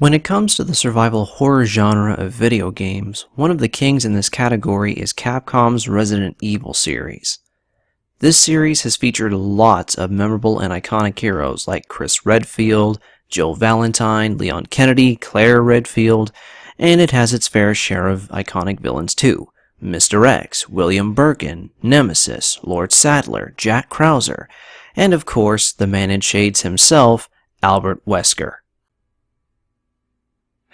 When it comes to the survival horror genre of video games, one of the kings in this category is Capcom's Resident Evil series. This series has featured lots of memorable and iconic heroes like Chris Redfield, Jill Valentine, Leon Kennedy, Claire Redfield, and it has its fair share of iconic villains too. Mr. X, William Birkin, Nemesis, Lord Saddler, Jack Krauser, and of course the man in shades himself, Albert Wesker.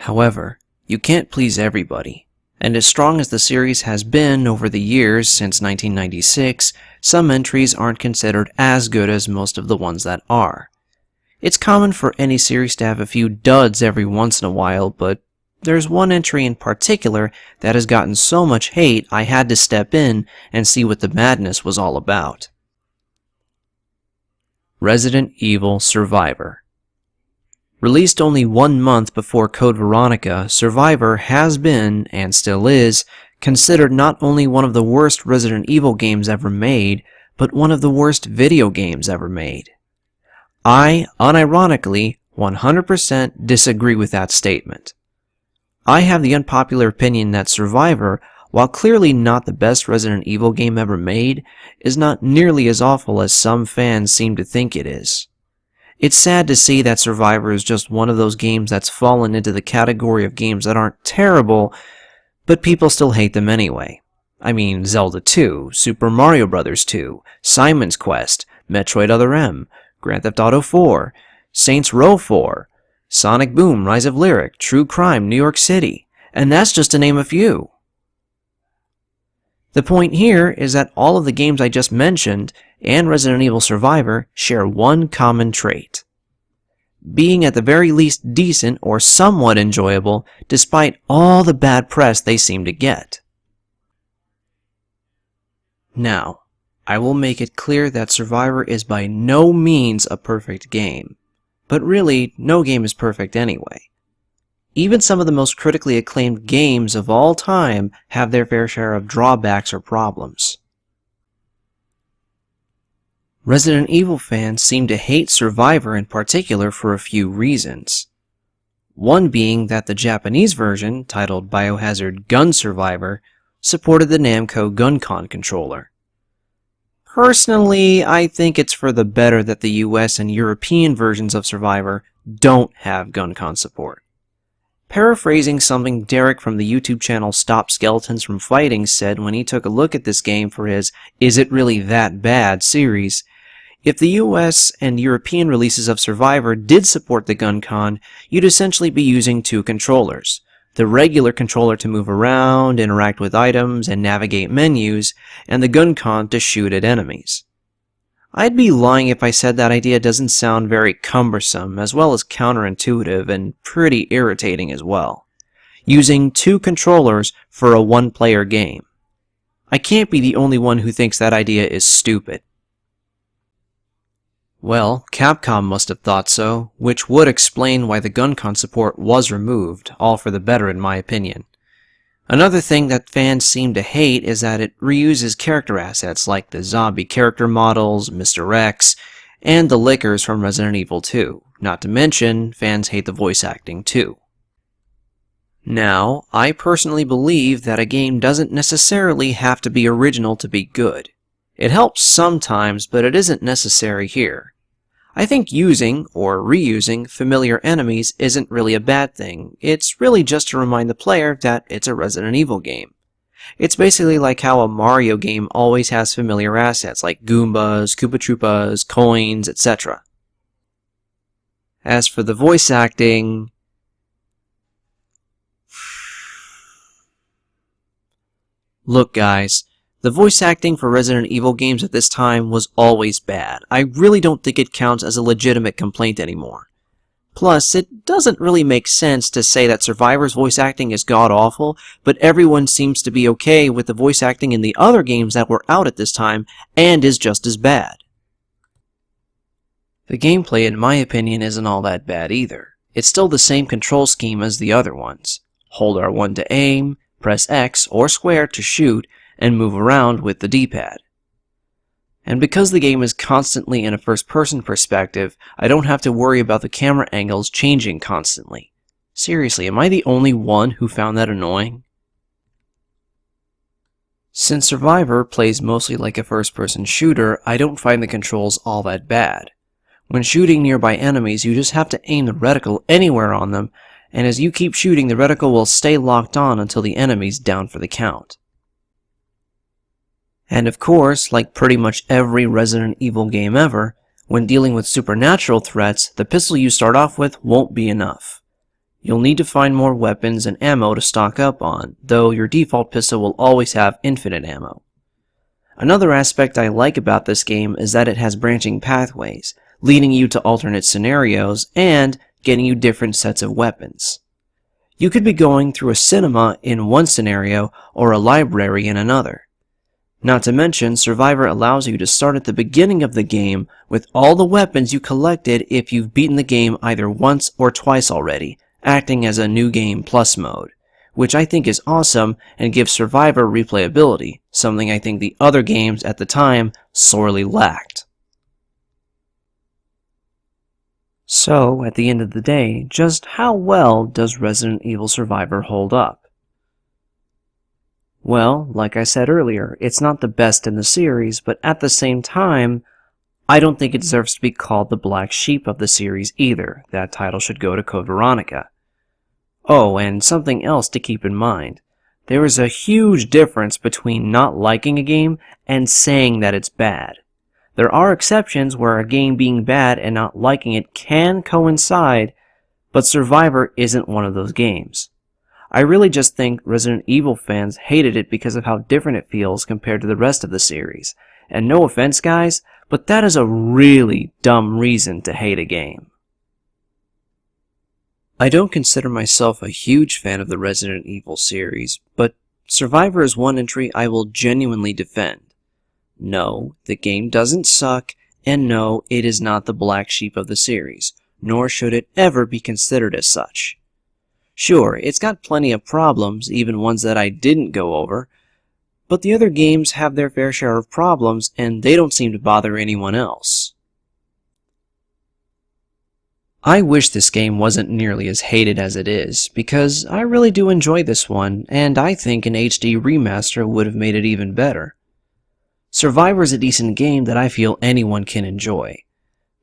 However, you can't please everybody, and as strong as the series has been over the years since 1996, some entries aren't considered as good as most of the ones that are. It's common for any series to have a few duds every once in a while, but there's one entry in particular that has gotten so much hate I had to step in and see what the madness was all about. Resident Evil Survivor. Released only 1 month before Code Veronica, Survivor has been, and still is, considered not only one of the worst Resident Evil games ever made, but one of the worst video games ever made. I, unironically, 100% disagree with that statement. I have the unpopular opinion that Survivor, while clearly not the best Resident Evil game ever made, is not nearly as awful as some fans seem to think it is. It's sad to see that Survivor is just one of those games that's fallen into the category of games that aren't terrible, but people still hate them anyway. I mean, Zelda 2, Super Mario Bros. 2, Simon's Quest, Metroid Other M, Grand Theft Auto 4, Saints Row 4, Sonic Boom, Rise of Lyric, True Crime, New York City, and that's just to name a few. The point here is that all of the games I just mentioned and Resident Evil Survivor share one common trait: being at the very least decent or somewhat enjoyable despite all the bad press they seem to get. Now, I will make it clear that Survivor is by no means a perfect game, but really, no game is perfect anyway. Even some of the most critically acclaimed games of all time have their fair share of drawbacks or problems. Resident Evil fans seem to hate Survivor in particular for a few reasons. One being that the Japanese version, titled Biohazard Gun Survivor, supported the Namco GunCon controller. Personally, I think it's for the better that the US and European versions of Survivor don't have GunCon support. Paraphrasing something Derek from the YouTube channel Stop Skeletons from Fighting said when he took a look at this game for his Is It Really That Bad series, if the US and European releases of Survivor did support the GunCon, you'd essentially be using two controllers. The regular controller to move around, interact with items, and navigate menus, and the GunCon to shoot at enemies. I'd be lying if I said that idea doesn't sound very cumbersome, as well as counterintuitive and pretty irritating as well. Using two controllers for a one-player game. I can't be the only one who thinks that idea is stupid. Well, Capcom must have thought so, which would explain why the GunCon support was removed, all for the better in my opinion. Another thing that fans seem to hate is that it reuses character assets like the zombie character models, Mr. X, and the Lickers from Resident Evil 2. Not to mention, fans hate the voice acting too. Now, I personally believe that a game doesn't necessarily have to be original to be good. It helps sometimes, but it isn't necessary here. I think using, or reusing, familiar enemies isn't really a bad thing. It's really just to remind the player that it's a Resident Evil game. It's basically like how a Mario game always has familiar assets like Goombas, Koopa Troopas, coins, etc. As for the voice acting, look guys, the voice acting for Resident Evil games at this time was always bad. I really don't think it counts as a legitimate complaint anymore. Plus, it doesn't really make sense to say that Survivor's voice acting is god-awful, but everyone seems to be okay with the voice acting in the other games that were out at this time, and is just as bad. The gameplay, in my opinion, isn't all that bad either. It's still the same control scheme as the other ones. Hold R1 to aim, press X or square to shoot, and move around with the D-pad. And because the game is constantly in a first-person perspective, I don't have to worry about the camera angles changing constantly. Seriously, am I the only one who found that annoying? Since Survivor plays mostly like a first-person shooter, I don't find the controls all that bad. When shooting nearby enemies, you just have to aim the reticle anywhere on them, and as you keep shooting, the reticle will stay locked on until the enemy's down for the count. And of course, like pretty much every Resident Evil game ever, when dealing with supernatural threats, the pistol you start off with won't be enough. You'll need to find more weapons and ammo to stock up on, though your default pistol will always have infinite ammo. Another aspect I like about this game is that it has branching pathways, leading you to alternate scenarios and getting you different sets of weapons. You could be going through a cinema in one scenario or a library in another. Not to mention, Survivor allows you to start at the beginning of the game with all the weapons you collected if you've beaten the game either once or twice already, acting as a New Game Plus mode, which I think is awesome and gives Survivor replayability, something I think the other games at the time sorely lacked. So, at the end of the day, just how well does Resident Evil Survivor hold up? Well, like I said earlier, it's not the best in the series, but at the same time, I don't think it deserves to be called the black sheep of the series either. That title should go to Code Veronica. Oh, and something else to keep in mind. There is a huge difference between not liking a game and saying that it's bad. There are exceptions where a game being bad and not liking it can coincide, but Survivor isn't one of those games. I really just think Resident Evil fans hated it because of how different it feels compared to the rest of the series. And no offense, guys, but that is a really dumb reason to hate a game. I don't consider myself a huge fan of the Resident Evil series, but Survivor is one entry I will genuinely defend. No, the game doesn't suck, and no, it is not the black sheep of the series, nor should it ever be considered as such. Sure, it's got plenty of problems, even ones that I didn't go over, but the other games have their fair share of problems, and they don't seem to bother anyone else. I wish this game wasn't nearly as hated as it is, because I really do enjoy this one, and I think an HD remaster would have made it even better. Survivor is a decent game that I feel anyone can enjoy.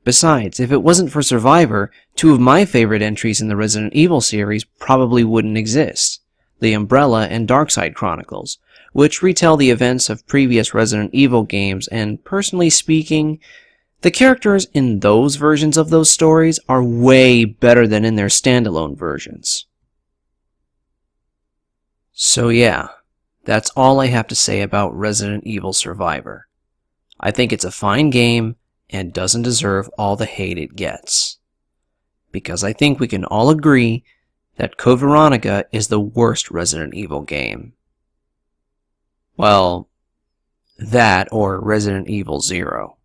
Besides, if it wasn't for Survivor, two of my favorite entries in the Resident Evil series probably wouldn't exist: The Umbrella and Darkside Chronicles, which retell the events of previous Resident Evil games, and personally speaking, the characters in those versions of those stories are way better than in their standalone versions. So yeah, that's all I have to say about Resident Evil Survivor. I think it's a fine game and doesn't deserve all the hate it gets. Because I think we can all agree that Code Veronica is the worst Resident Evil game. Well, that or Resident Evil 0.